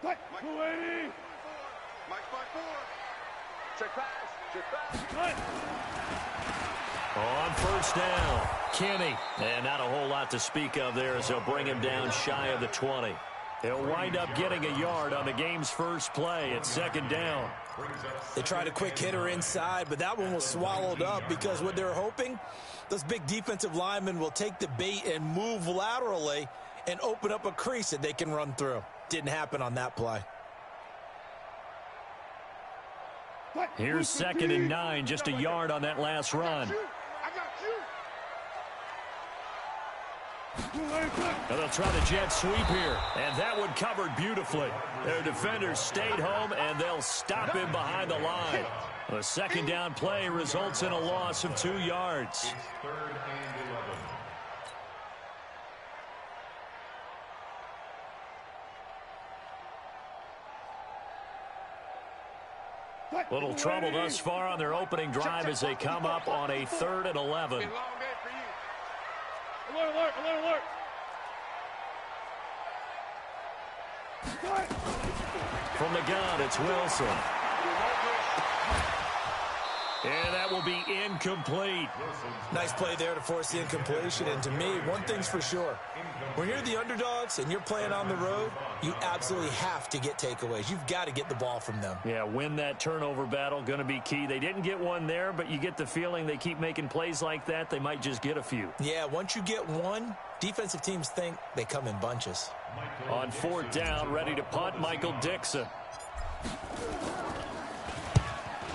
280. Mike by 4. Check pass. Check pass. On first down, Kenny. And not a whole lot to speak of there as they'll bring him down shy of the 20. He'll wind up getting a yard on the game's first play at second down. They tried a quick hitter inside, but that one was swallowed up because what they're hoping, those big defensive linemen will take the bait and move laterally and open up a crease that they can run through. Didn't happen on that play. Here's 2nd and 9, just a yard on that last run. And they'll try the jet sweep here, and that one covered beautifully. Their defenders stayed home, and they'll stop him behind the line. The second down play results in a loss of 2 yards. It's 3rd and 11. Little trouble thus far on their opening drive as they come up on a 3rd and 11. Alert, alert, alert, alert. From the gun, it's Wilson. And that will be incomplete. Nice play there to force the incompletion. And to me, one thing's for sure. When you're the underdogs and you're playing on the road, you absolutely have to get takeaways. You've got to get the ball from them. Yeah, win that turnover battle, going to be key. They didn't get one there, but you get the feeling they keep making plays like that, they might just get a few. Yeah, once you get one, defensive teams think they come in bunches. On 4th down, ready to punt, Michael Dixon.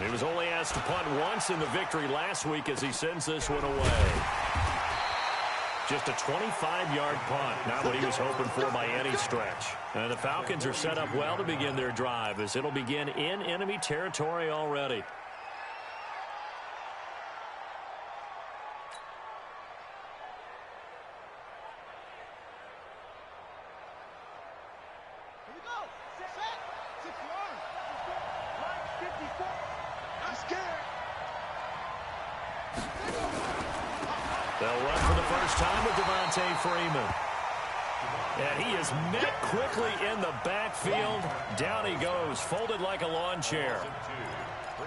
He was only asked to punt once in the victory last week as he sends this one away. Just a 25-yard punt, not what he was hoping for by any stretch. And the Falcons are set up well to begin their drive as it'll begin in enemy territory already. They'll run for the first time with Devontae Freeman. And he is met quickly in the backfield. Down he goes, folded like a lawn chair.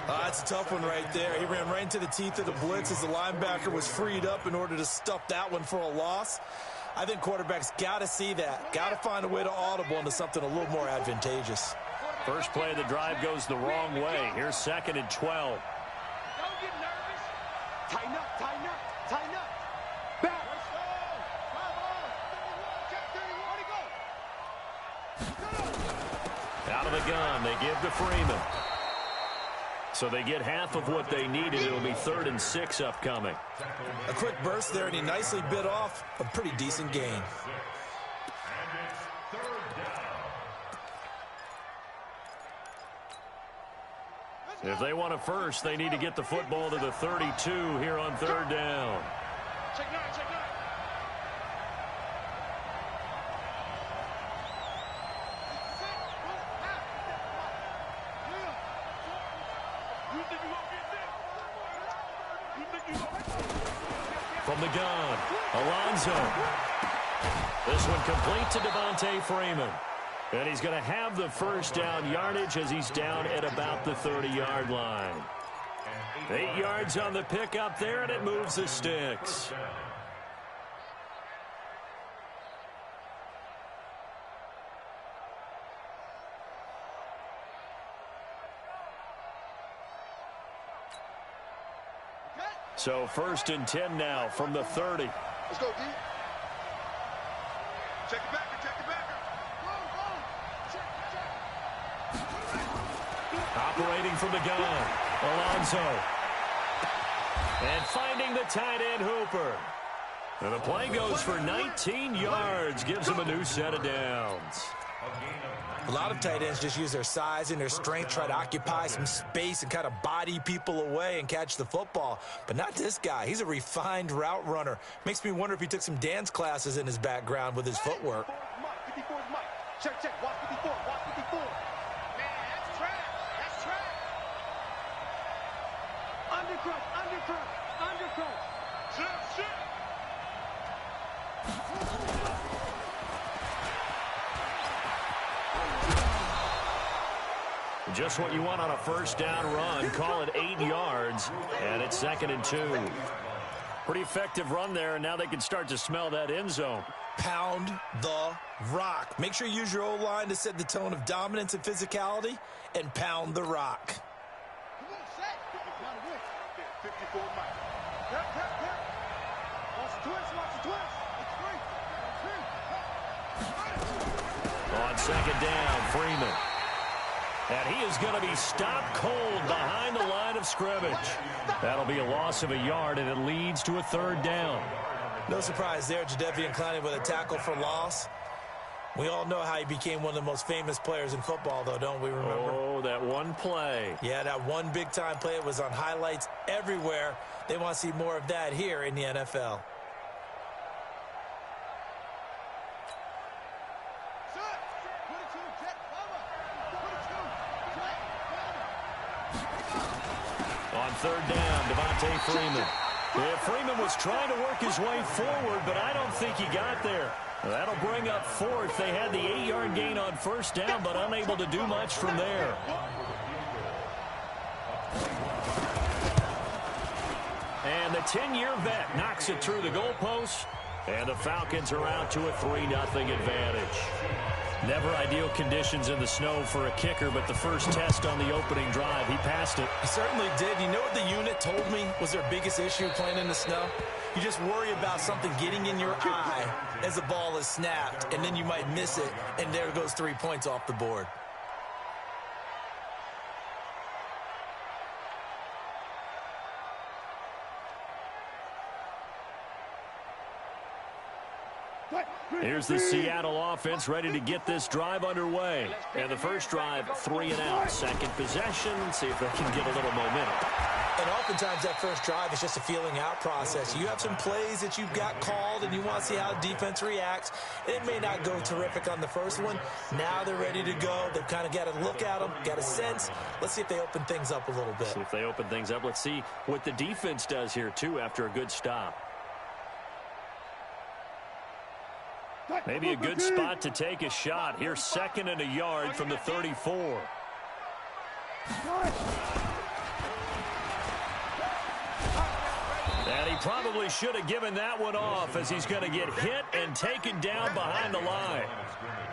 That's a tough one right there. He ran right into the teeth of the blitz as the linebacker was freed up in order to stuff that one for a loss. I think quarterbacks got to see that. Got to find a way to audible into something a little more advantageous. First play of the drive goes the wrong way. Here's 2nd and 12. Don't get nervous. Tighten up, tighten up, tighten up. Back. Out of the gun, they give to Freeman. So they get half of what they needed. It'll be 3rd and 6 upcoming. A quick burst there, and he nicely bit off a pretty decent gain. If they want a first, they need to get the football to the 32 here on 3rd down. Check 9, check 9. From the gun, Alonso. This one complete to Devontae Freeman. And he's going to have the first down yardage as he's down at about the 30-yard line. 8 yards on the pickup there, and it moves the sticks. So 1st and 10 now from the 30. Let's go, D. Check it back, check it back. Operating from the gun, Alonso. And finding the tight end, Hooper. And the play goes for 19 yards, gives him a new set of downs. A lot of tight ends just use their size and their strength, try to occupy some space and kind of body people away and catch the football. But not this guy. He's a refined route runner. Makes me wonder if he took some dance classes in his background with his footwork. 54 is Mike. Check, check. Watch 54. Watch 54. Man, that's trash. That's trash. Undercrunch, undercrunch, undercrunch. Shit, shit. Just what you want on a first down run. Call it 8 yards, and it's 2nd and 2. Pretty effective run there, and now they can start to smell that end zone. Pound the rock. Make sure you use your O-line to set the tone of dominance and physicality, and pound the rock. 54 Mike. Watch the twist, watch the twist. On 2nd down, Freeman. And he is going to be stopped cold behind the line of scrimmage. That'll be a loss of a yard, and it leads to a 3rd down. No surprise there, Jadeveon Clowney with a tackle for loss. We all know how he became one of the most famous players in football, though, don't we remember? Oh, that one play. Yeah, that one big-time play. It was on highlights everywhere. They want to see more of that here in the NFL. On 3rd down, Devontae Freeman. Yeah, Freeman was trying to work his way forward, but I don't think he got there. That'll bring up 4th. They had the 8-yard gain on 1st down, but unable to do much from there. And the 10-year vet knocks it through the goalpost, and the Falcons are out to a 3-0 advantage. Never ideal conditions in the snow for a kicker, but the first test on the opening drive, he passed it. He certainly did. You know what the unit told me was their biggest issue playing in the snow? You just worry about something getting in your eye as the ball is snapped, and then you might miss it, and there goes 3 points off the board. Here's the Seattle offense ready to get this drive underway. And the first drive, 3 and out. Second possession, see if they can get a little momentum. And oftentimes that first drive is just a feeling out process. You have some plays that you've got called and you want to see how defense reacts. It may not go terrific on the first one. Now they're ready to go. They've kind of got to look at them, got a sense. Let's see if they open things up a little bit. See if they open things up. Let's see what the defense does here, too, after a good stop. Maybe a good spot to take a shot. Here's 2nd and a yard from the 34. And he probably should have given that one off as he's going to get hit and taken down behind the line.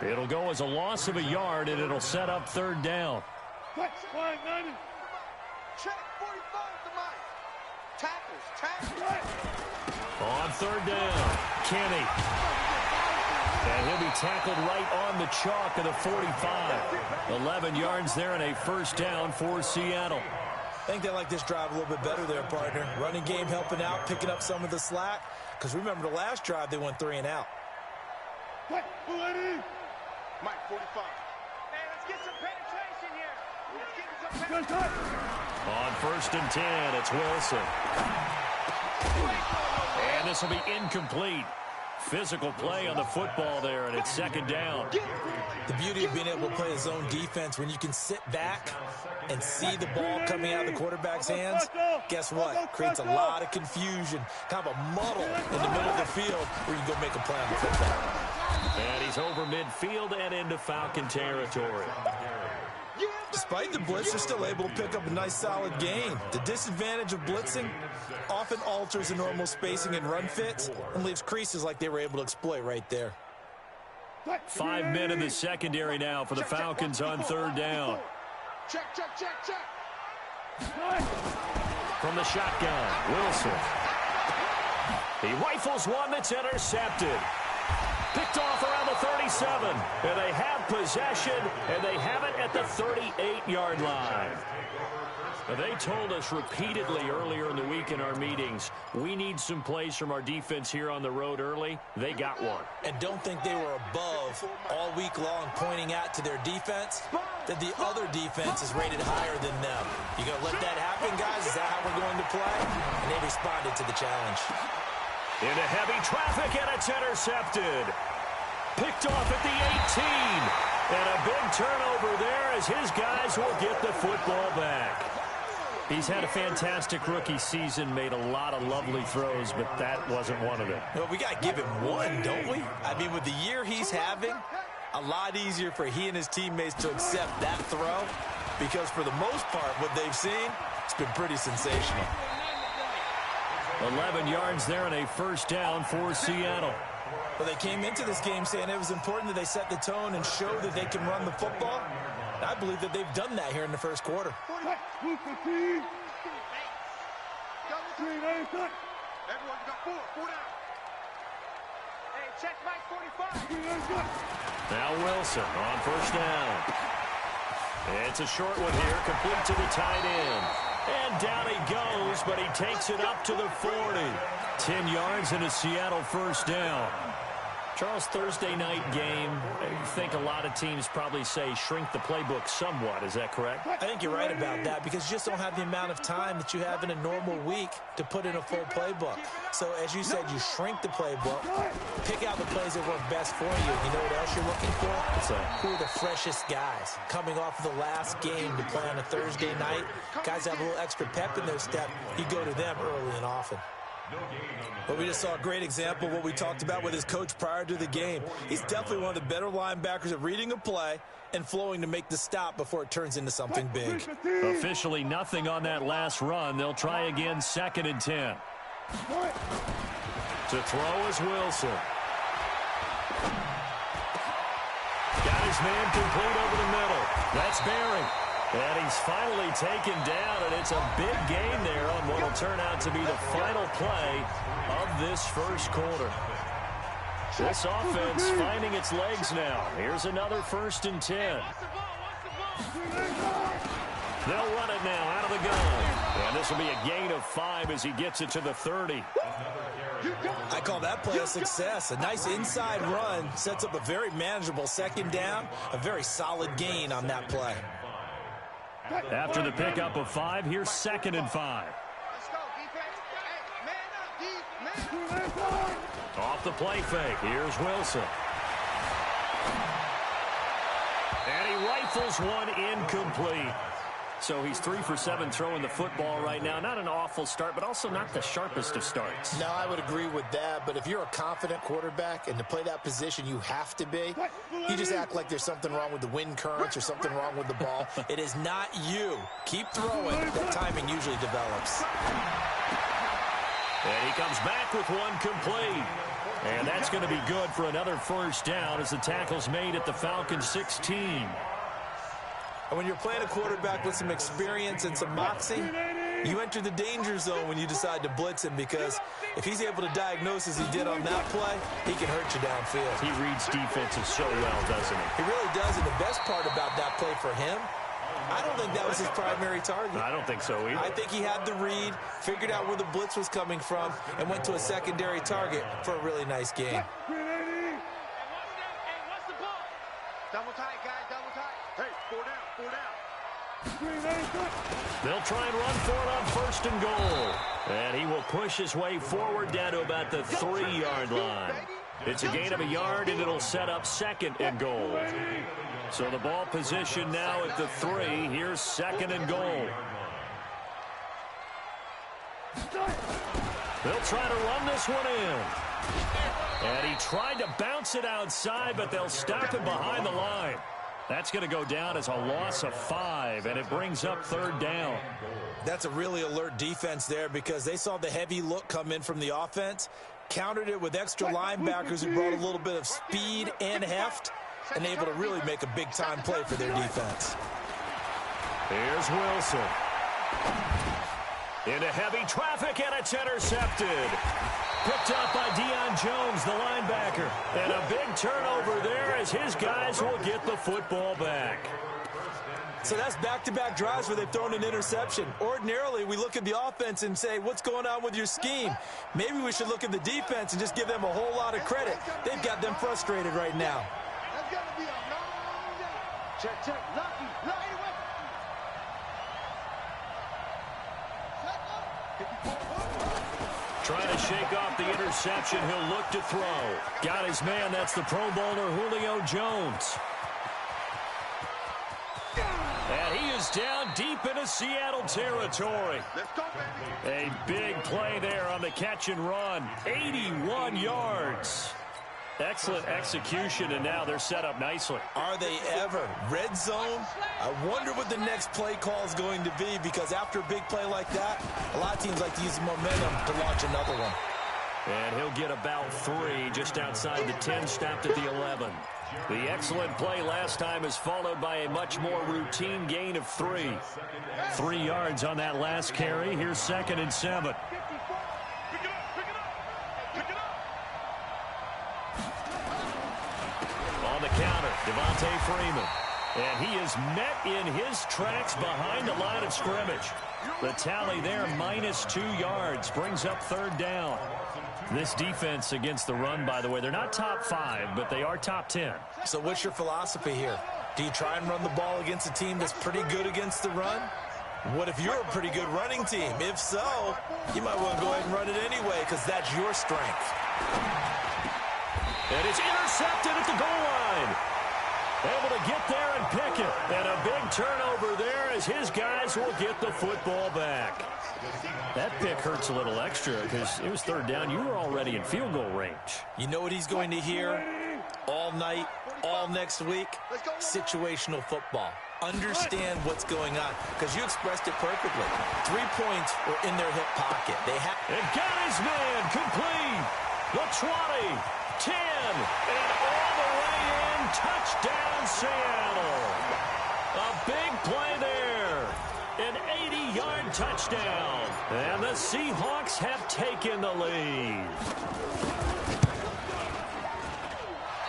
It'll go as a loss of a yard, and it'll set up 3rd down. Check 45 to Mike. Tackles. On 3rd down, Kenny. And he'll be tackled right on the chalk of the 45. 11 yards there and a first down for Seattle. I think they like this drive a little bit better there, partner. Running game helping out, picking up some of the slack. Because remember the last drive, they went 3 and out. Mike 45. Man, let's get some penetration here. On 1st and 10, it's Wilson. And this will be incomplete. Physical play on the football there, and it's 2nd down. The beauty of being able to play a zone defense, when you can sit back and see the ball coming out of the quarterback's hands, guess what? Creates a lot of confusion, kind of a muddle in the middle of the field where you can go make a play on the football. And he's over midfield and into Falcon territory. Despite the blitz, they're still able to pick up a nice solid gain. The disadvantage of blitzing often alters the normal spacing and run fits and leaves creases like they were able to exploit right there. 5 men in the secondary now for the Falcons on 3rd down. Check. From the shotgun, Wilson. He rifles one that's intercepted. Picked off around the 37. And they have possession, and they have it at the 38-yard line. Now, they told us repeatedly earlier in the week in our meetings, we need some plays from our defense here on the road early. They got one. And don't think they were above all week long pointing out to their defense that the other defense is rated higher than them. You going to let that happen, guys? Is that how we're going to play? And they responded to the challenge. Into heavy traffic, and it's intercepted. Picked off at the 18. And a big turnover there as his guys will get the football back. He's had a fantastic rookie season, made a lot of lovely throws, but that wasn't one of them. Well, we got to give him one, don't we? I mean, with the year he's having, a lot easier for he and his teammates to accept that throw because for the most part, what they've seen, it's been pretty sensational. 11 yards there and a first down for Seattle. Well, they came into this game saying it was important that they set the tone and show that they can run the football. And I believe that they've done that here in the first quarter. Everyone got four down. Hey, check Mike 45. Now Wilson on first down. It's a short one here, complete to the tight end. And down he goes, but he takes it up to the 40. 10 yards and a Seattle first down. Charles, Thursday night game, I think a lot of teams probably say shrink the playbook somewhat. Is that correct? I think you're right about that because you just don't have the amount of time that you have in a normal week to put in a full playbook. So, as you said, you shrink the playbook, pick out the plays that work best for you. You know what else you're looking for? Who are the freshest guys coming off of the last game to play on a Thursday night? Guys have a little extra pep in their step. You go to them early and often. But we just saw a great example of what we talked about with his coach prior to the game. He's definitely one of the better linebackers at reading a play and flowing to make the stop before it turns into something big. Officially nothing on that last run. They'll try again, 2nd and 10. To throw is Wilson. Got his man complete over the middle. That's Barry. And he's finally taken down, and it's a big gain there on what will turn out to be the final play of this first quarter. This offense finding its legs now. Here's another 1st and 10. They'll run it now out of the gun. And this will be a gain of 5 as he gets it to the 30. I call that play a success. A nice inside run sets up a very manageable 2nd down, a very solid gain on that play. After the pickup of 5, here's 2nd and 5. Let's go, defense. Hey, man up, Off the play fake, here's Wilson. And he rifles one incomplete. So he's 3 for 7 throwing the football right now. Not an awful start, but also not the sharpest of starts. No, I would agree with that. But if you're a confident quarterback and to play that position you have to be, you just act like there's something wrong with the wind currents or something wrong with the ball. It is not you. Keep throwing. That timing usually develops. And he comes back with one complete. And that's going to be good for another first down as the tackle's made at the Falcons 16. And when you're playing a quarterback with some experience and some moxie, you enter the danger zone when you decide to blitz him, because if he's able to diagnose as he did on that play, he can hurt you downfield. He reads defenses so well, doesn't he? He really does, and the best part about that play for him, I don't think that was his primary target. I don't think so either. I think he had the read, figured out where the blitz was coming from, and went to a secondary target for a really nice game. Double tight, guys, double tight. Hey, 4 down, 4 down. They'll try and run for it on 1st and goal. And he will push his way forward down to about the 3-yard line. It's a gain of 1 yard, and it'll set up 2nd and goal. So the ball position now at the 3. Here's 2nd and goal. They'll try to run this one in. And he tried to bounce it outside, but they'll stop him behind the line. That's going to go down as a loss of 5, and it brings up 3rd down. That's a really alert defense there, because they saw the heavy look come in from the offense, countered it with extra linebackers who brought a little bit of speed and heft, and able to really make a big-time play for their defense. Here's Wilson. Into heavy traffic, and it's intercepted. Picked up by Deion Jones, the linebacker. And a big turnover there as his guys will get the football back. So that's back-to-back drives where they've thrown an interception. Ordinarily, we look at the offense and say, what's going on with your scheme? Maybe we should look at the defense and just give them a whole lot of credit. They've got them frustrated right now. That's going to be a long day. Check, check. Lucky, lucky. Trying to shake off the interception. He'll look to throw. Got his man. That's the Pro Bowler, Julio Jones. And he is down deep into Seattle territory. Let's go, baby. A big play there on the catch and run. 81 yards. Excellent execution, and now they're set up nicely. Are they ever? Red zone? I wonder what the next play call is going to be, because after a big play like that, a lot of teams like to use momentum to launch another one. And he'll get about 3 just outside the 10, stopped at the 11. The excellent play last time is followed by a much more routine gain of 3. 3 yards on that last carry. Here's 2nd and 7. On the counter, Devontae Freeman. And he is met in his tracks behind the line of scrimmage. The tally there, -2 yards, brings up 3rd down. This defense against the run, by the way, they're not top 5, but they are top 10. So what's your philosophy here? Do you try and run the ball against a team that's pretty good against the run? What if you're a pretty good running team? If so, you might want to go ahead and run it anyway, because that's your strength. And it's intercepted at the goal line. Able to get there and pick it. And a big turnover there as his guys will get the football back. That pick hurts a little extra because it was 3rd down. You were already in field goal range. You know what he's going to hear all night, all next week? Situational football. Understand what's going on, because you expressed it perfectly. 3 points were in their hip pocket. And got his man complete. The 20, 10, and all the way in. Touchdown, Seattle. A big play there. An 80-yard touchdown. And the Seahawks have taken the lead.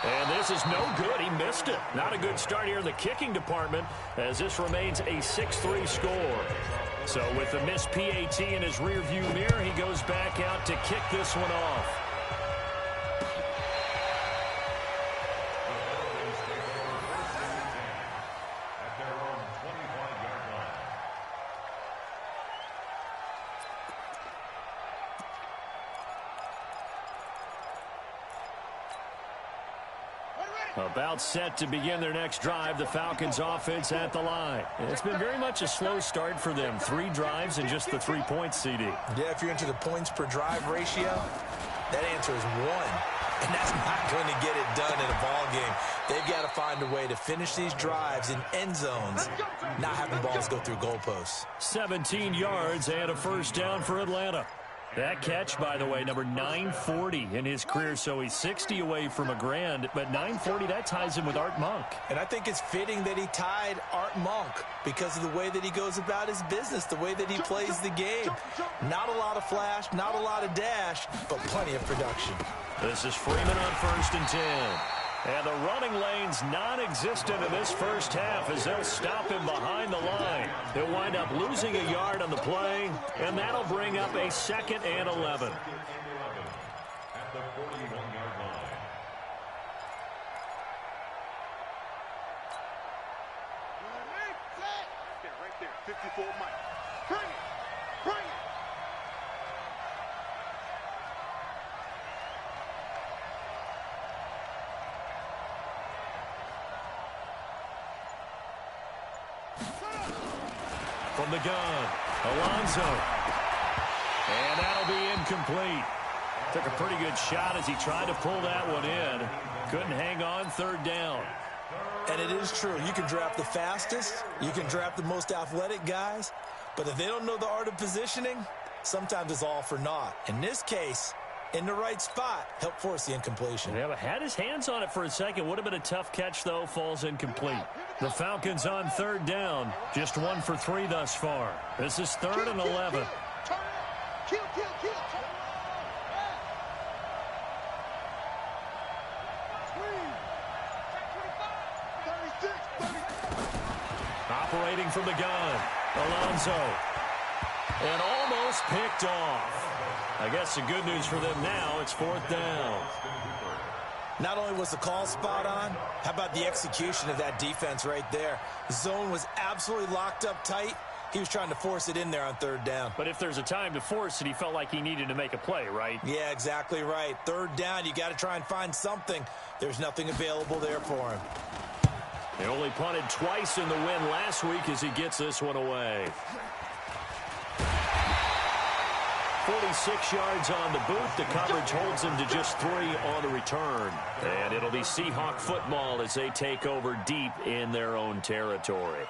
And this is no good. He missed it. Not a good start here in the kicking department, as this remains a 6-3 score. So with the missed PAT in his rearview mirror, he goes back out to kick this one off. About set to begin their next drive, the Falcons offense at the line. And it's been very much a slow start for them. 3 drives and just the 3 points, CD. Yeah, if you're into the points per drive ratio, that answer is 1. And that's not going to get it done in a ball game. They've got to find a way to finish these drives in end zones, not having balls go through goalposts. 17 yards and a 1st down for Atlanta. That catch, by the way, number 940 in his career, so he's 60 away from a grand, but 940, that ties him with Art Monk. And I think it's fitting that he tied Art Monk because of the way that he goes about his business, the way that he plays the game. Not a lot of flash, not a lot of dash, but plenty of production. This is Freeman on 1st and 10. And the running lane's non-existent in this first half as they'll stop him behind the line. They'll wind up losing a yard on the play, and that'll bring up a 2nd and 11. At the 41-yard line. Right there, 54 Mike. Bring it! Bring it! From the gun, Alonso. And that'll be incomplete. Took a pretty good shot as he tried to pull that one in. Couldn't hang on, 3rd down. And it is true. You can draft the fastest. You can draft the most athletic guys. But if they don't know the art of positioning, sometimes it's all for naught. In this case, in the right spot, help force the incompletion. Yeah, but had his hands on it for a second. Would have been a tough catch, though. Falls incomplete. The Falcons on 3rd down. Just 1 for 3 thus far. This is 3rd and 11. Kill. Operating from the gun, Alonso. And almost picked off. I guess the good news for them now, it's 4th down. Not only was the call spot on, how about the execution of that defense right there? The zone was absolutely locked up tight. He was trying to force it in there on 3rd down. But if there's a time to force it, he felt like he needed to make a play, right? Yeah, exactly right. 3rd down, you got to try and find something. There's nothing available there for him. He only punted twice in the win last week as he gets this one away. 46 yards on the boot. The coverage holds him to just 3 on the return. And it'll be Seahawk football as they take over deep in their own territory.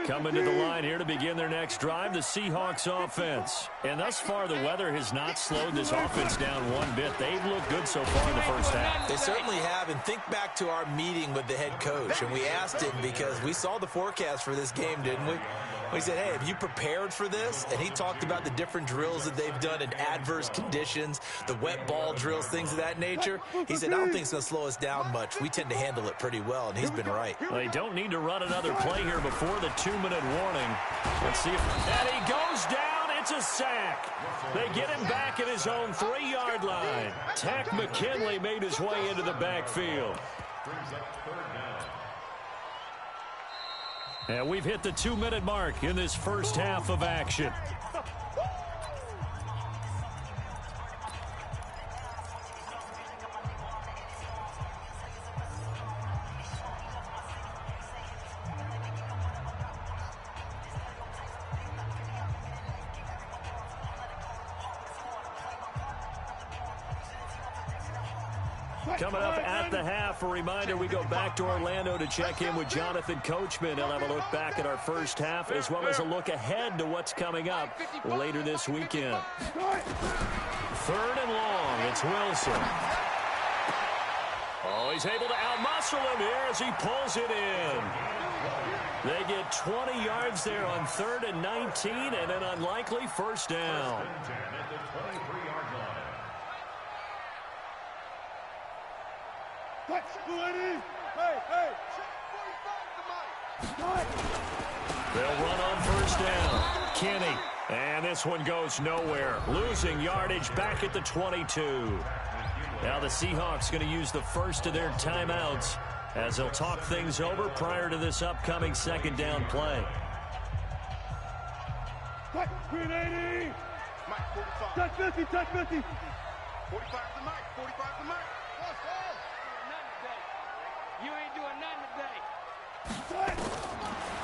Coming to the line here to begin their next drive, the Seahawks offense. And thus far, the weather has not slowed this offense down one bit. They've looked good so far in the first half. They certainly have. And think back to our meeting with the head coach. And we asked him because we saw the forecast for this game, didn't we? We said, hey, have you prepared for this? And he talked about the different drills that they've done in adverse conditions, the wet ball drills, things of that nature. He said, I don't think it's going to slow us down much. We tend to handle it pretty well, and he's been right. Well, they don't need to run another play here before the 2-minute warning. Let's see if... And he goes down. It's a sack. They get him back at his own 3-yard line. Tack McKinley made his way into the backfield. And we've hit the 2-minute mark in this first half of action. Coming up at the half, a reminder, we go back to Orlando to check in with Jonathan Coachman. He'll have a look back at our first half as well as a look ahead to what's coming up later this weekend. 3rd and long, it's Wilson. Oh, he's able to outmuscle him here as he pulls it in. They get 20 yards there on 3rd and 19 and an unlikely first down. They'll run on first down. Kenny. And this one goes nowhere. Losing yardage back at the 22. Now the Seahawks going to use the first of their timeouts as they'll talk things over prior to this upcoming second down play. Green 80. Mike, 45. Touch 50, touch 50. 45 to Mike, 45 to Mike. You ain't doing nothing today.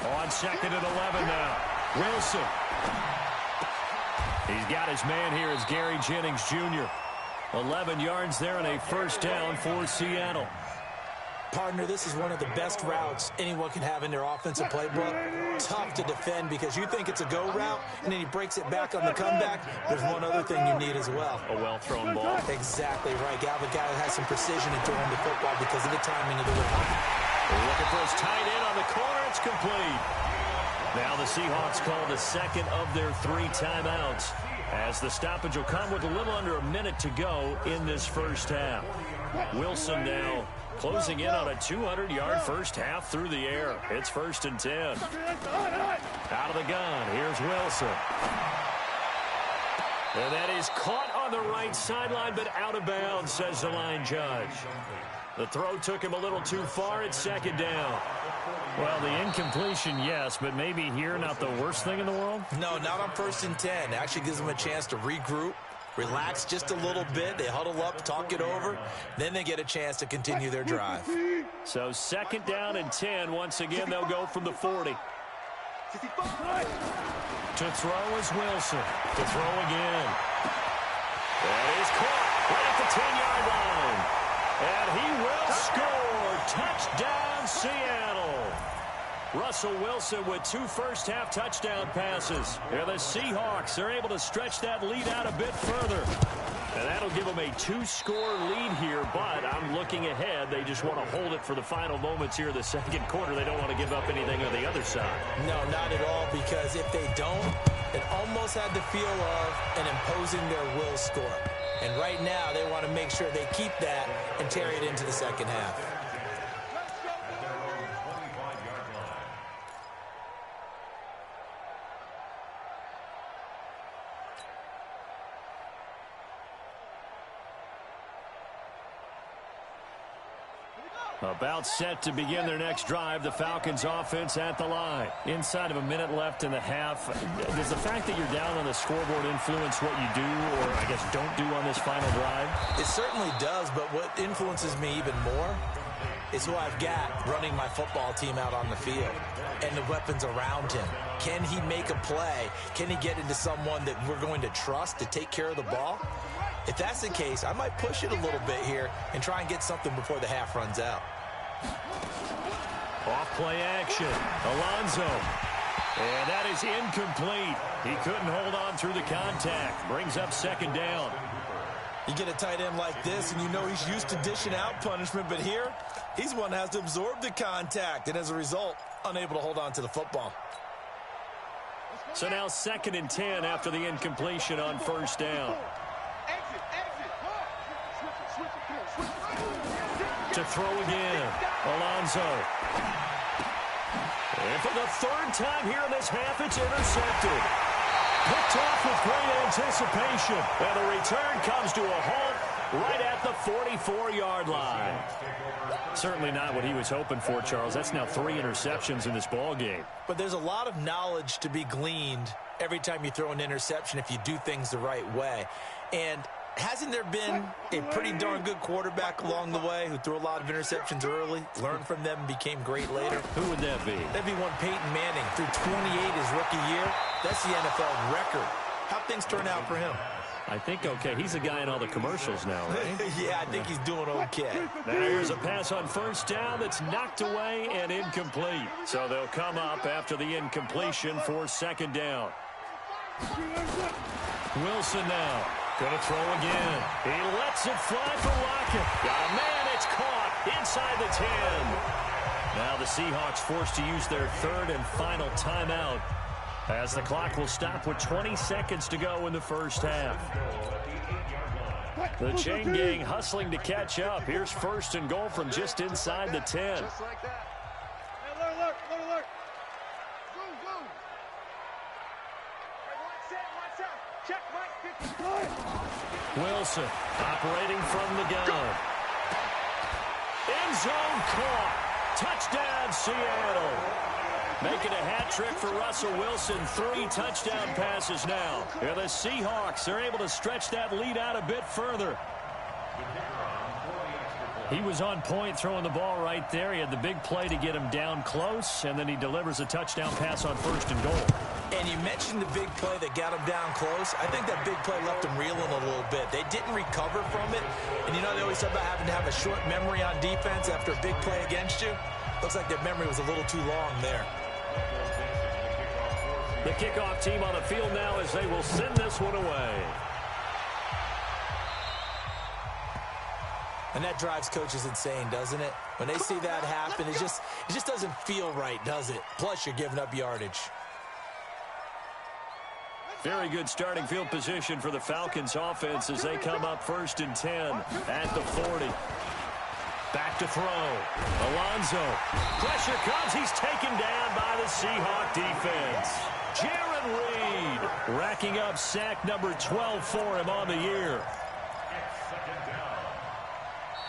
On 2nd and 11 now. Wilson. He's got his man here as Gary Jennings Jr. 11 yards there and a first down for Seattle. Partner, this is one of the best routes anyone can have in their offensive playbook. Tough to defend because you think it's a go route, and then he breaks it back on the comeback. There's one other thing you need as well. A well-thrown ball. Exactly right. Gal, the guy has some precision in throwing the football because of the timing of the route. They're looking for his tight end on the corner. It's complete. Now the Seahawks call the second of their 3 timeouts as the stoppage will come with a little under a minute to go in this first half. Wilson now closing in on a 200-yard first half through the air. It's 1st and 10. Out of the gun, here's Wilson. And that is caught on the right sideline, but out of bounds, says the line judge. The throw took him a little too far. It's 2nd down. Well, the incompletion, yes, but maybe here not the worst thing in the world? No, not on 1st and 10. Actually gives them a chance to regroup, relax just a little bit. They huddle up, talk it over. Then they get a chance to continue their drive. So 2nd down and 10. Once again, they'll go from the 40. To throw is Wilson. To throw again. That is caught right at the 10-yard line. And he will score. Touchdown, Seattle. Russell Wilson with 2 first-half touchdown passes. And the Seahawks are able to stretch that lead out a bit further. And that'll give them a 2-score lead here, but I'm looking ahead. They just want to hold it for the final moments here in the second quarter. They don't want to give up anything on the other side. No, not at all, because if they don't, it almost had the feel of an imposing their will score. And right now, they want to make sure they keep that and carry it into the second half. About set to begin their next drive, the Falcons offense at the line. Inside of a minute left in the half, does the fact that you're down on the scoreboard influence what you do, or I guess don't do on this final drive? It certainly does, but what influences me even more is who I've got running my football team out on the field and the weapons around him. Can he make a play? Can he get into someone that we're going to trust to take care of the ball? If that's the case, I might push it a little bit here and try and get something before the half runs out. Off play action. Alonso. And that is incomplete. He couldn't hold on through the contact. Brings up second down. You get a tight end like this, and you know he's used to dishing out punishment, but here, he's one that has to absorb the contact, and as a result, unable to hold on to the football. So now 2nd and 10 after the incompletion on first down. To throw again. Alonso. And for the 3rd time here in this half, it's intercepted. Picked off with great anticipation. And the return comes to a halt right at the 44-yard line. Certainly not what he was hoping for, Charles. That's now 3 interceptions in this ball game. But there's a lot of knowledge to be gleaned every time you throw an interception if you do things the right way. And hasn't there been a pretty darn good quarterback along the way who threw a lot of interceptions early, learned from them, and became great later? Who would that be? That'd be one Peyton Manning. Threw 28 his rookie year. That's the NFL record. How'd things turn out for him? I think okay. He's a guy in all the commercials now, right? Yeah, I think he's doing okay. Now here's a pass on first down that's knocked away and incomplete. So they'll come up after the incompletion for 2nd down. Wilson now. Going to throw again. He lets it fly for Lockett. Got a man. It's caught inside the 10. Now the Seahawks forced to use their 3rd and final timeout as the clock will stop with 20 seconds to go in the first half. The chain gang hustling to catch up. Here's 1st and goal from just inside the 10. Just like that. Alert. Watch out. Check, Mike. Wilson operating from the gun. End zone caught. Touchdown, Seattle. Making a hat trick for Russell Wilson. 3 touchdown passes now. And the Seahawks are able to stretch that lead out a bit further. He was on point throwing the ball right there. He had the big play to get him down close, and then he delivers a touchdown pass on 1st and goal. And you mentioned the big play that got him down close. I think that big play left him reeling a little bit. They didn't recover from it. And you know they always talk about having to have a short memory on defense after a big play against you. Looks like their memory was a little too long there. The kickoff team on the field now as they will send this one away. And that drives coaches insane, doesn't it? When they see that happen, it just doesn't feel right, does it? Plus, you're giving up yardage. Very good starting field position for the Falcons offense as they come up 1st and 10 at the 40. Back to throw. Alonso. Pressure comes. He's taken down by the Seahawk defense. Jaron Reed racking up sack number 12 for him on the year.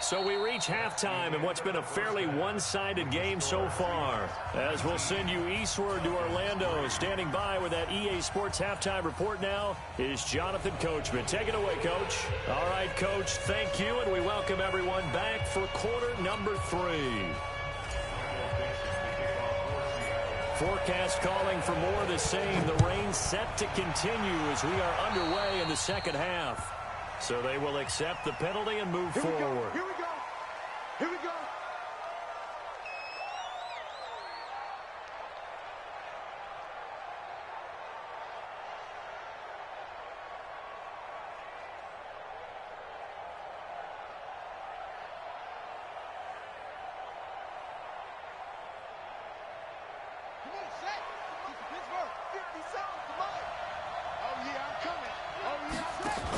So we reach halftime in what's been a fairly one-sided game so far. As we'll send you eastward to Orlando. Standing by with that EA Sports halftime report now is Jonathan Coachman. Take it away, Coach. All right, Coach, thank you, and we welcome everyone back for quarter number 3. Forecast calling for more of the same. The rain set to continue as we are underway in the second half. So they will accept the penalty and move forward. Here we go. Come on, set. Pittsburgh, 50 seconds to mine. Oh, yeah, I'm coming. Oh, yeah, set.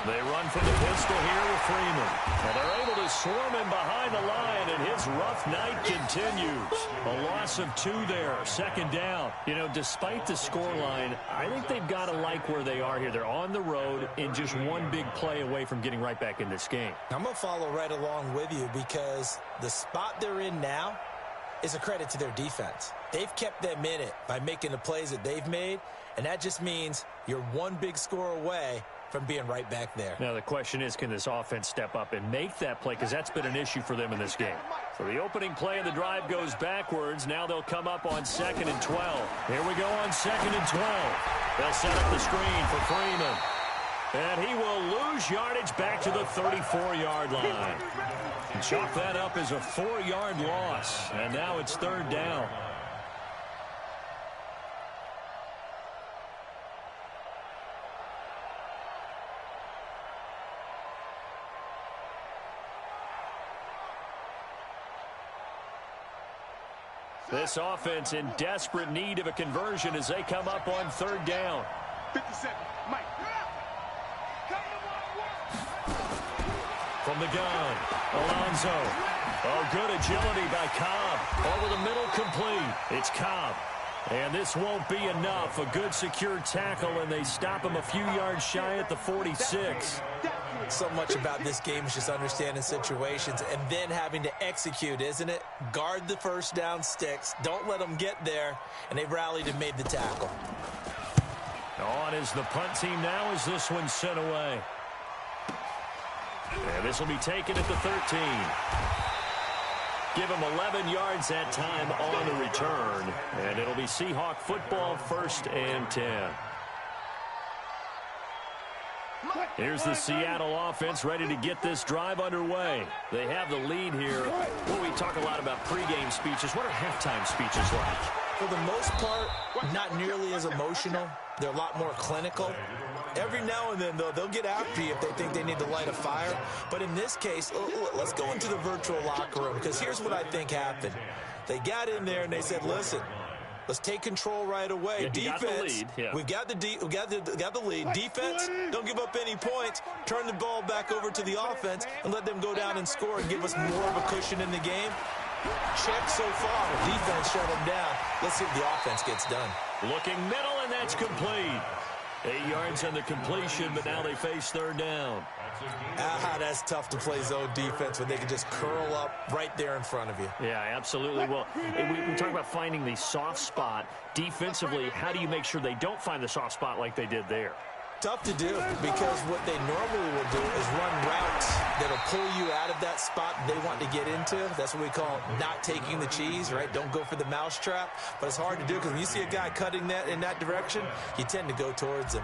They run from the pistol here with Freeman. And they're able to swarm him behind the line, and his rough night continues. A loss of 2 there, 2nd down. You know, despite the scoreline, I think they've got to like where they are here. They're on the road and just one big play away from getting right back in this game. I'm going to follow right along with you because the spot they're in now is a credit to their defense. They've kept them in it by making the plays that they've made, and that just means you're one big score away from being right back there. Now the question is, can this offense step up and make that play? Because that's been an issue for them in this game. So the opening play of the drive goes backwards. Now they'll come up on 2nd and 12. Here we go on 2nd and 12. They'll set up the screen for Freeman. And he will lose yardage back to the 34-yard line. And chalk that up as a 4-yard loss. And now it's 3rd down. This offense in desperate need of a conversion as they come up on 3rd down. 57, Mike. From the gun, Alonso. Oh, good agility by Cobb. Over the middle, complete. It's Cobb. And this won't be enough. A good secure tackle, and they stop him a few yards shy at the 46. So much about this game is just understanding situations and then having to execute, isn't it? Guard the first down sticks. Don't let them get there. And they rallied and made the tackle. On is the punt team now as this one's sent away. And this will be taken at the 13. Give him 11 yards that time on the return. And it'll be Seahawk football, 1st and 10. Here's the Seattle offense ready to get this drive underway. They have the lead here. Well, we talk a lot about pregame speeches. What are halftime speeches like? For the most part, not nearly as emotional. They're a lot more clinical. Every now and then, though, they'll get after you if they think they need to light a fire. But in this case, let's go into the virtual locker room, because here's what I think happened. They got in there and they said, listen, let's take control right away. Yeah, defense, we've got the lead. Defense, don't give up any points. Turn the ball back over to the offense and let them go down and score and give us more of a cushion in the game. Check so far. Defense shut them down. Let's see if the offense gets done. Looking middle, and that's complete. 8 yards on the completion, but now they face 3rd down. That's tough to play zone defense when they can just curl up right there in front of you. Yeah, absolutely. Well, we talk about finding the soft spot. Defensively, how do you make sure they don't find the soft spot like they did there? Tough to do, because what they normally will do is run routes that'll pull you out of that spot they want to get into. That's what we call not taking the cheese, right? Don't go for the mousetrap. But it's hard to do, because when you see a guy cutting that in that direction, you tend to go towards him.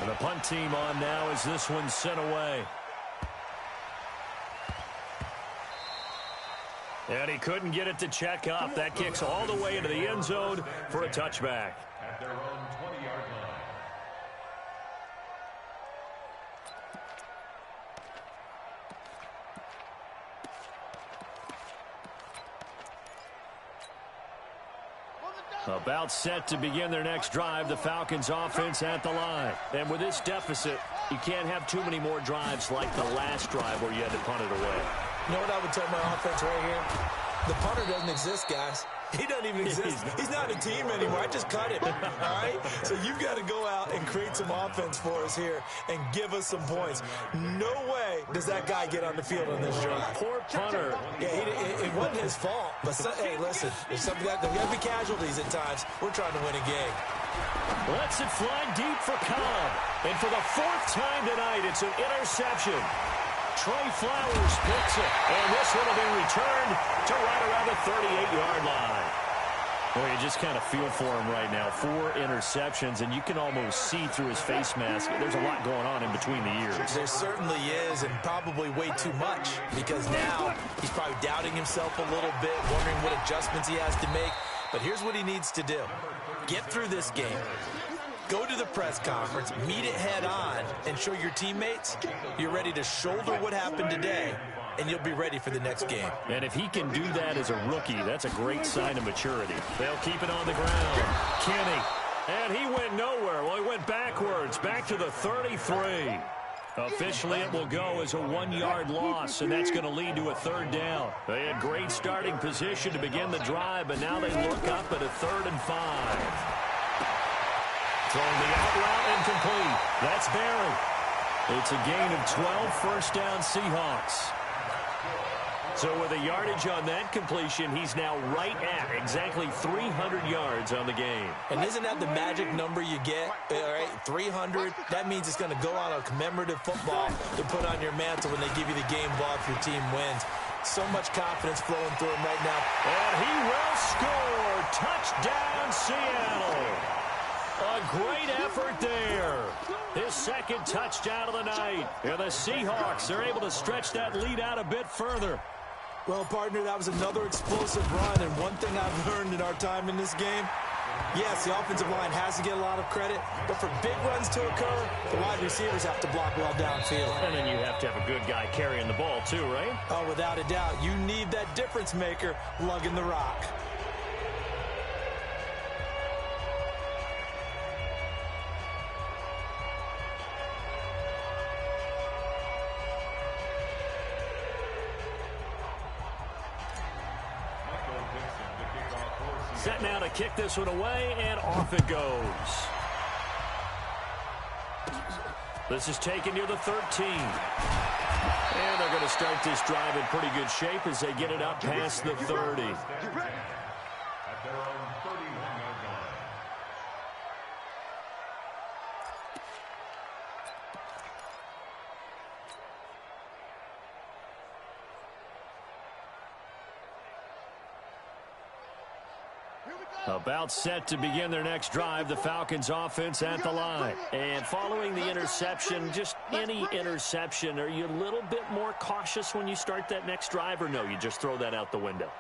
And the punt team on now as this one's sent away. And he couldn't get it to check up. That kicks all the way into the end zone for a touchback. At their own 20-yard line. About set to begin their next drive, the Falcons offense at the line. And with this deficit, you can't have too many more drives like the last drive where you had to punt it away. You know what I would tell my offense right here? The punter doesn't exist, guys. He doesn't even exist. He's not a team anymore. I just cut him, all right? So you've got to go out and create some offense for us here and give us some points. No way does that guy get on the field on this drive. Poor punter. Yeah, it wasn't his fault. But, hey, listen, there's got to be casualties at times. We're trying to win a game. Lets it fly deep for Cobb. And for the 4th time tonight, it's an interception. Trey Flowers picks it, and this one will be returned to right around the 38-yard line. Well, you just kind of feel for him right now. 4 interceptions, and you can almost see through his face mask. There's a lot going on in between the ears. There certainly is, and probably way too much, because now he's probably doubting himself a little bit, wondering what adjustments he has to make. But here's what he needs to do. Get through this game. Go to the press conference, meet it head on, and show your teammates you're ready to shoulder what happened today, and you'll be ready for the next game. And if he can do that as a rookie, that's a great sign of maturity. They'll keep it on the ground. Kenny. And he went nowhere. Well, he went backwards, back to the 33. Officially, it will go as a 1-yard loss, and that's going to lead to a 3rd down. They had great starting position to begin the drive, but now they look up at a 3rd and 5. Throwing the out route incomplete. That's Barry. It's a gain of 12, 1st down Seahawks. So with a yardage on that completion, he's now right at exactly 300 yards on the game. And isn't that the magic number you get? All right, 300. That means it's going to go on a commemorative football to put on your mantle when they give you the game ball if your team wins. So much confidence flowing through him right now. And he will score. Touchdown, Seattle. A great effort there. His second touchdown of the night. And the Seahawks are able to stretch that lead out a bit further. Well, partner, that was another explosive run. And one thing I've learned in our time in this game, yes, the offensive line has to get a lot of credit, but for big runs to occur, the wide receivers have to block well downfield. And then you have to have a good guy carrying the ball too, right? Oh, without a doubt. You need that difference maker lugging the rock. Set now to kick this one away, and off it goes. This is taken near the 13. And they're going to start this drive in pretty good shape as they get it up past the 30. At their own 31-yard line. About set to begin their next drive, the Falcons offense at the line. And following the interception, just any interception, are you a little bit more cautious when you start that next drive, or no, you just throw that out the window?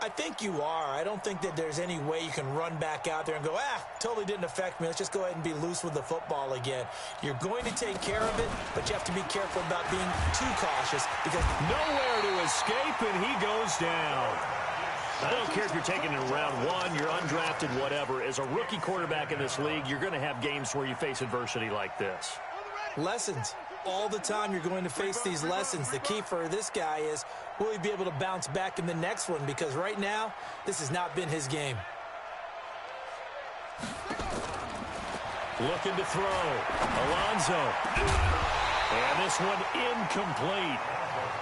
I think you are. I don't think that there's any way you can run back out there and go, totally didn't affect me. Let's just go ahead and be loose with the football again. You're going to take care of it, but you have to be careful about being too cautious because nowhere to escape, and he goes down. I don't care if you're taking it in round one, you're undrafted, whatever. As a rookie quarterback in this league, you're going to have games where you face adversity like this. Lessons. All the time you're going to face these lessons. The key for this guy is, will he be able to bounce back in the next one? Because right now, this has not been his game. Looking to throw. Alonso. And this one incomplete.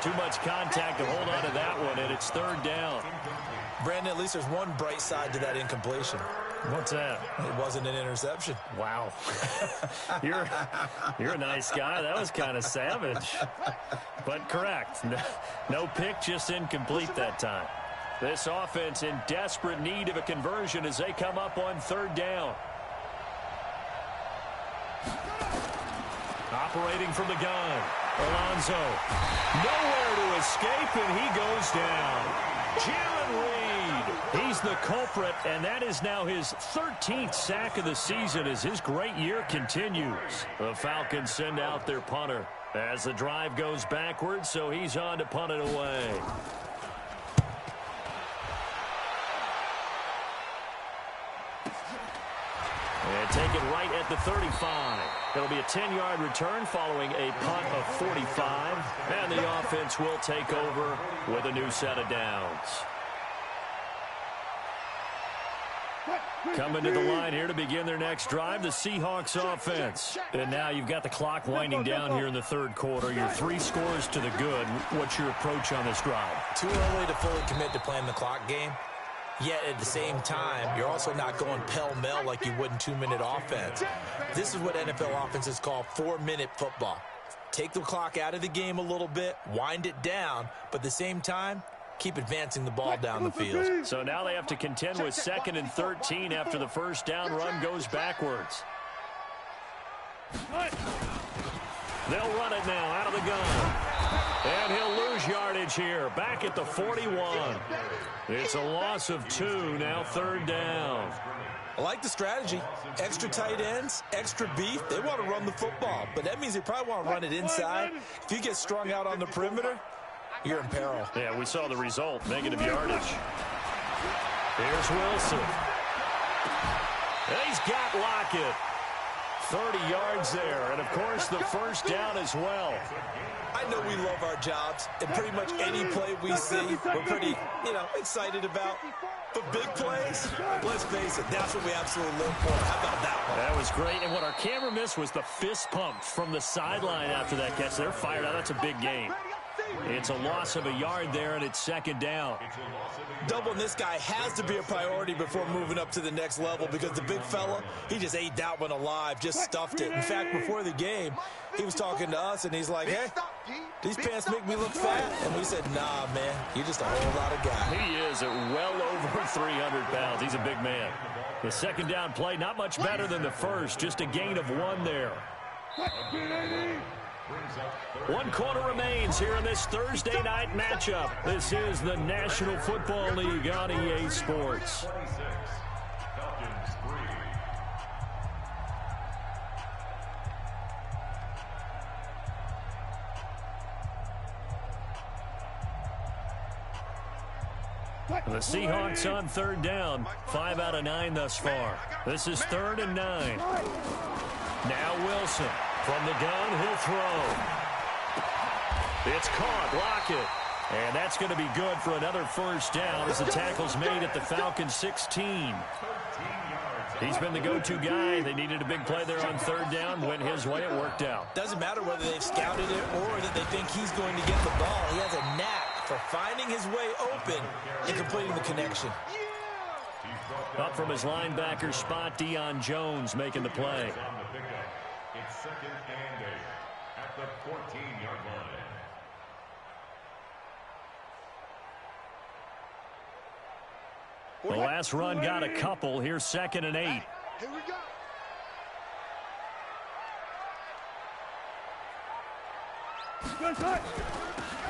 Too much contact to hold on to that one, and it's third down. Brandon, at least there's one bright side to that incompletion. What's that? It wasn't an interception. Wow. You're a nice guy. That was kind of savage. But correct. No pick, just incomplete that time. This offense in desperate need of a conversion as they come up on third down. Operating from the gun. Alonso. Nowhere to escape, and he goes down. Jalen Reed. He's the culprit, and that is now his 13th sack of the season as his great year continues. The Falcons send out their punter as the drive goes backwards, so he's on to punt it away. And take it right at the 35. It'll be a 10-yard return following a punt of 45. And the offense will take over with a new set of downs. Coming to the line here to begin their next drive, the Seahawks offense. And now you've got the clock winding down here in the third quarter. Your 3 scores to the good. What's your approach on this drive? Too early to fully commit to playing the clock game. Yet at the same time, you're also not going pell-mell like you would in 2-minute offense. This is what NFL offenses call 4-minute football. Take the clock out of the game a little bit, wind it down, but at the same time, keep advancing the ball down the field. So now they have to contend with 2nd and 13 after the first down run goes backwards. They'll run it now out of the gun. And he'll lose yardage here, back at the 41. It's a loss of 2, now third down. I like the strategy. Extra tight ends, extra beef. They want to run the football, but that means they probably want to run it inside. If you get strung out on the perimeter, you're in peril. Yeah, we saw the result, negative yardage. Here's Wilson. And he's got Lockett. 30 yards there, and of course the first down as well. I know we love our jobs, and pretty much any play we see, we're pretty, excited about. But big plays, let's face it, that's what we absolutely live for. How about that one? That was great, and what our camera missed was the fist pump from the sideline after that catch. They're fired out. That's a big game. It's a loss of a yard there, and it's second down. Doubling this guy has to be a priority before moving up to the next level because the big fella, he just ate that one alive, just stuffed it. In fact, before the game, he was talking to us, and he's like, hey, these pants make me look fat. And we said, nah, man, you're just a whole lot of guy. He is at well over 300 pounds. He's a big man. The second down play, not much better than the first, just a gain of 1 there. 1 quarter remains here in this Thursday night matchup. This is the National Football League on EA Sports. The Seahawks on third down, 5 out of 9 thus far. This is 3rd and 9. Now Wilson from the gun, he'll throw. It's caught, Lockett. And that's going to be good for another first down as the tackle's made at the Falcons 16. He's been the go-to guy. They needed a big play there on third down. Went his way. It worked out. Doesn't matter whether they've scouted it or that they think he's going to get the ball. He has a knack for finding his way open and completing the connection. Up from his linebacker spot, Deion Jones making the play. It's 2nd and 8 at the 14-yard line. The last run got a couple. Here's 2nd and 8. Here we go.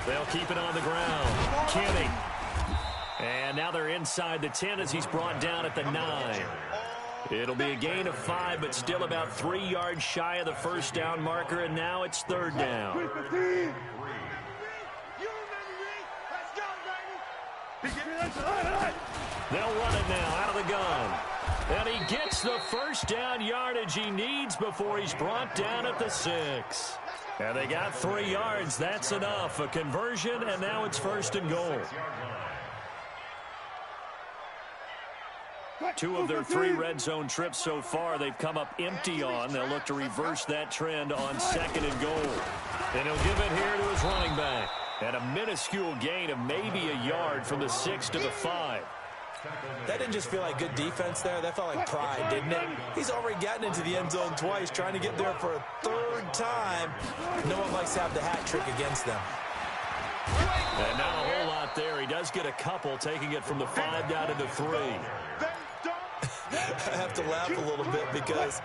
They'll keep it on the ground. Kenny. And now they're inside the 10 as he's brought down at the 9. It'll be a gain of 5, but still about 3 yards shy of the first down marker, and now it's third down. They'll run it now out of the gun. And he gets the first down yardage he needs before he's brought down at the 6. And they got 3 yards. That's enough. A conversion, and now it's 1st and goal. 2 of their 3 red zone trips so far they've come up empty on. They'll look to reverse that trend on 2nd and goal. And he'll give it here to his running back. And a minuscule gain of maybe a yard from the 6 to the 5. That didn't just feel like good defense there. That felt like pride, didn't it? He's already gotten into the end zone twice, trying to get there for a 3rd time. No one likes to have the hat trick against them. And not a whole lot there. He does get a couple, taking it from the 5 down to the 3. I have to laugh a little bit because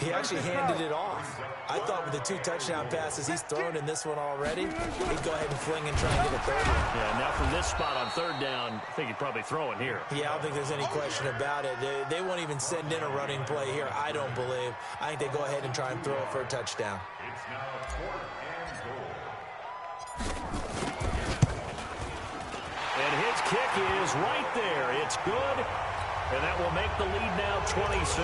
he actually handed it off. I thought with the 2 touchdown passes he's thrown in this one already, he'd go ahead and fling and try and get a 3rd one. Yeah, now from this spot on 3rd down, I think he'd probably throw it here. Yeah, I don't think there's any question about it. They won't even send in a running play here, I don't believe. I think they go ahead and try and throw it for a touchdown. It's now 4th and goal. And his kick is right there. It's good. And that will make the lead now 26.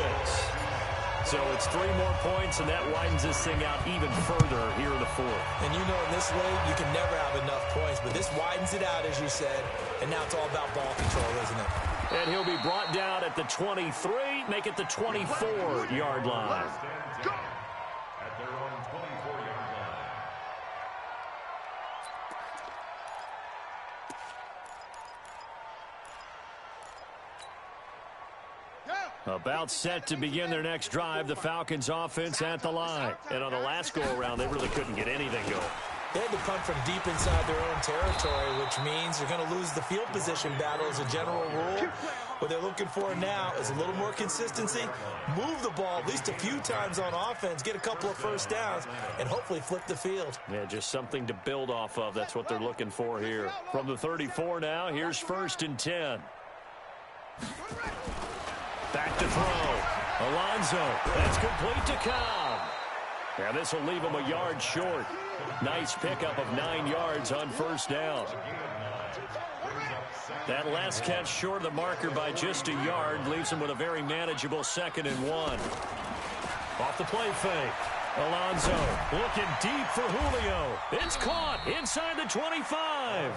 So it's 3 more points, and that widens this thing out even further here in the 4th. And you know in this league, you can never have enough points, but this widens it out, as you said, and now it's all about ball control, isn't it? And he'll be brought down at the 23, make it the 24-yard line. Go! At their own 24-yard line. About set to begin their next drive, the Falcons offense at the line. And on the last go-around, they really couldn't get anything going. They had to punt from deep inside their own territory, which means they're going to lose the field position battle as a general rule. What they're looking for now is a little more consistency, move the ball at least a few times on offense, get a couple of first downs, and hopefully flip the field. Yeah, just something to build off of. That's what they're looking for here. From the 34 now, here's 1st and 10. Back to throw. Alonso. That's complete to Cobb. And this will leave him a yard short. Nice pickup of 9 yards on first down. That last catch short of the marker by just a yard leaves him with a very manageable 2nd and 1. Off the play fake. Alonso looking deep for Julio. It's caught inside the 25.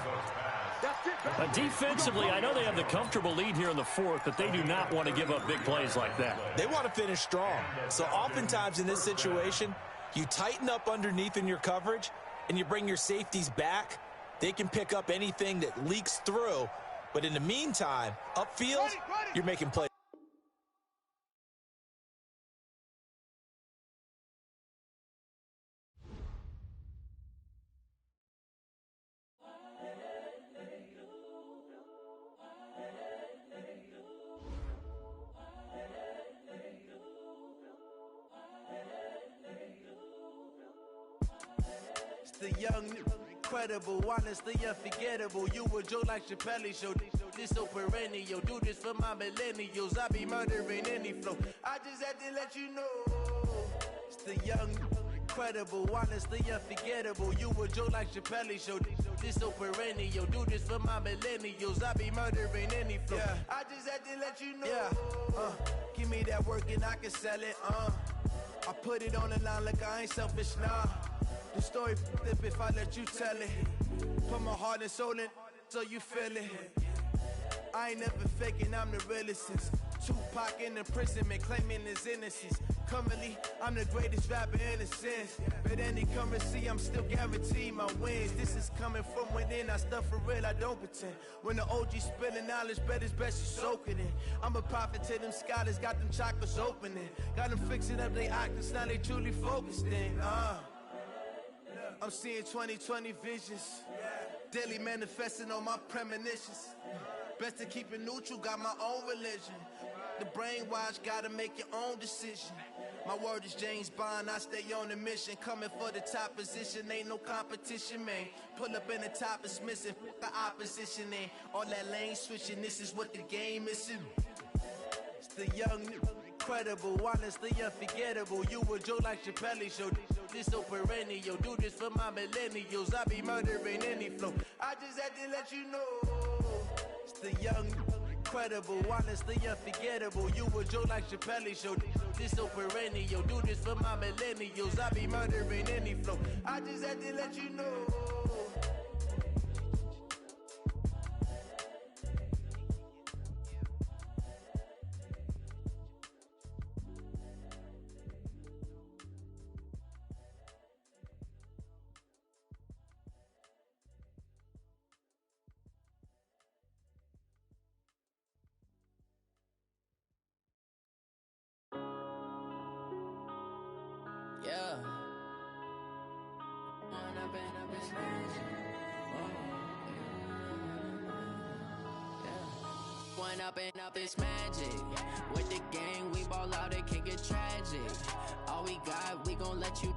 Defensively, I know they have the comfortable lead here in the 4th, but they do not want to give up big plays like that. They want to finish strong. So oftentimes in this situation, you tighten up underneath in your coverage, and you bring your safeties back, they can pick up anything that leaks through. But in the meantime, upfield, you're making plays. The young, incredible, honestly unforgettable. You a joke like Chappelle show. This so perennial. Do this for my millennials. I be murdering any flow. I just had to let you know. It's the young, incredible, honestly unforgettable. You a joke like Chappelle show. This so perennial. Do this for my millennials. I be murdering any flow. Yeah. I just had to let you know. Yeah. Give me that work and I can sell it. I put it on the line like I ain't selfish, nah. The story flip if I let you tell it. Put my heart and soul in so you feel it. I ain't never faking, I'm the realest since Tupac in imprisonment, claiming his innocence. Currently, I'm the greatest rapper in a sense. But any currency, I'm still guaranteed my wins. This is coming from within, I stuff for real, I don't pretend. When the OG spilling knowledge, bet it's best you soak it in. I'm a prophet to them scholars, got them chakras opening. Got them fixing up they octaves, now they truly focused in. I'm seeing 2020 visions, daily manifesting on my premonitions. Best to keep it neutral, got my own religion. The brainwash, gotta make your own decision. My word is James Bond, I stay on a mission. Coming for the top position, ain't no competition, man. Pull up in the top is missing, the opposition ain't. All that lane switching, this is what the game is. It's the young, incredible, honestly unforgettable. You a joke like Chappelle show. This so perennial. Do this for my millennials. I be murdering any flow. I just had to let you know. It's the young, incredible, honestly unforgettable. You a joke like Chappelle show. This so perennial. Do this for my millennials. I be murdering any flow. I just had to let you know. Yeah. One up and up, it's magic. With the gang, we ball out, it can get tragic. All we got, we gon' let you